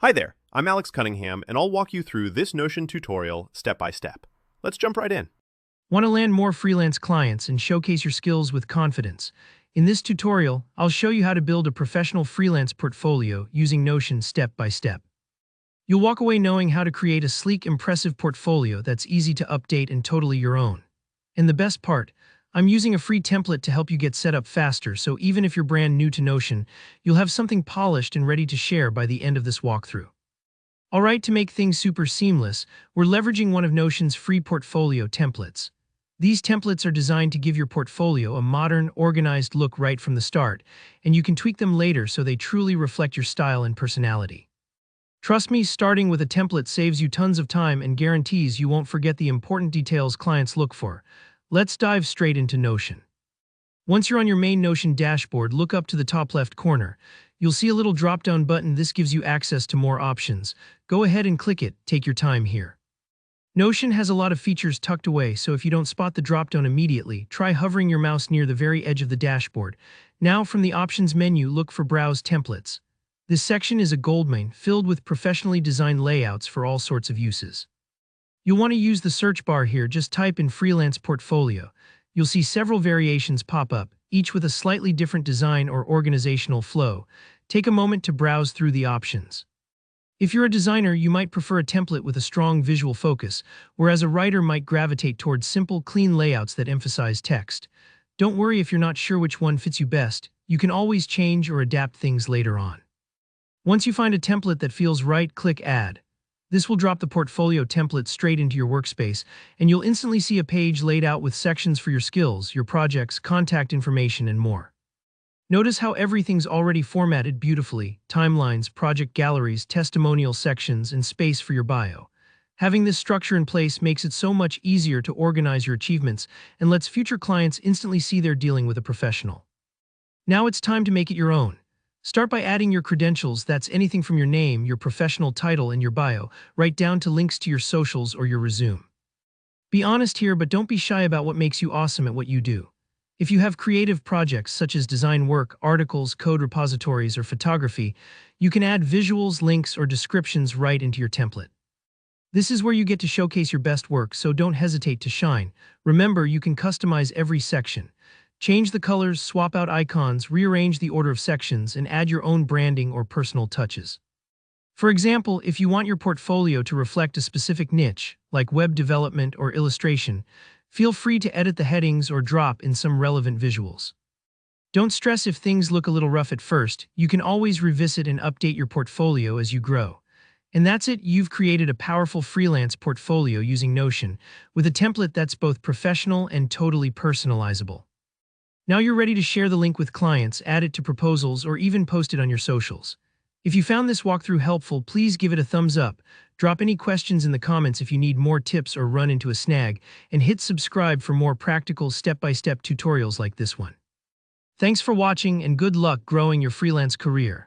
Hi there, I'm Alex Cunningham, and I'll walk you through this Notion tutorial step by step. Let's jump right in. Want to land more freelance clients and showcase your skills with confidence? In this tutorial, I'll show you how to build a professional freelance portfolio using Notion step by step. You'll walk away knowing how to create a sleek, impressive portfolio that's easy to update and totally your own. And the best part, I'm using a free template to help you get set up faster, so even if you're brand new to Notion, you'll have something polished and ready to share by the end of this walkthrough. Alright, to make things super seamless, we're leveraging one of Notion's free portfolio templates. These templates are designed to give your portfolio a modern, organized look right from the start, and you can tweak them later so they truly reflect your style and personality. Trust me, starting with a template saves you tons of time and guarantees you won't forget the important details clients look for. Let's dive straight into Notion. Once you're on your main Notion dashboard, look up to the top left corner. You'll see a little drop-down button. This gives you access to more options. Go ahead and click it. Take your time here. Notion has a lot of features tucked away, so if you don't spot the drop-down immediately, try hovering your mouse near the very edge of the dashboard. Now, from the Options menu, look for Browse Templates. This section is a goldmine filled with professionally designed layouts for all sorts of uses. You'll want to use the search bar here. Just type in Freelance Portfolio. You'll see several variations pop up, each with a slightly different design or organizational flow. Take a moment to browse through the options. If you're a designer, you might prefer a template with a strong visual focus, whereas a writer might gravitate towards simple, clean layouts that emphasize text. Don't worry if you're not sure which one fits you best. You can always change or adapt things later on. Once you find a template that feels right, click Add. This will drop the portfolio template straight into your workspace, and you'll instantly see a page laid out with sections for your skills, your projects, contact information, and more. Notice how everything's already formatted beautifully: timelines, project galleries, testimonial sections, and space for your bio. Having this structure in place makes it so much easier to organize your achievements and lets future clients instantly see they're dealing with a professional. Now it's time to make it your own. Start by adding your credentials. That's anything from your name, your professional title, and your bio, right down to links to your socials or your resume. Be honest here, but don't be shy about what makes you awesome at what you do. If you have creative projects such as design work, articles, code repositories, or photography, you can add visuals, links, or descriptions right into your template. This is where you get to showcase your best work, so don't hesitate to shine. Remember, you can customize every section. Change the colors, swap out icons, rearrange the order of sections, and add your own branding or personal touches. For example, if you want your portfolio to reflect a specific niche, like web development or illustration, feel free to edit the headings or drop in some relevant visuals. Don't stress if things look a little rough at first. You can always revisit and update your portfolio as you grow. And that's it. You've created a powerful freelance portfolio using Notion, with a template that's both professional and totally personalizable. Now you're ready to share the link with clients, add it to proposals, or even post it on your socials. If you found this walkthrough helpful, please give it a thumbs up. Drop any questions in the comments if you need more tips or run into a snag, and hit subscribe for more practical step-by-step tutorials like this one. Thanks for watching, and good luck growing your freelance career.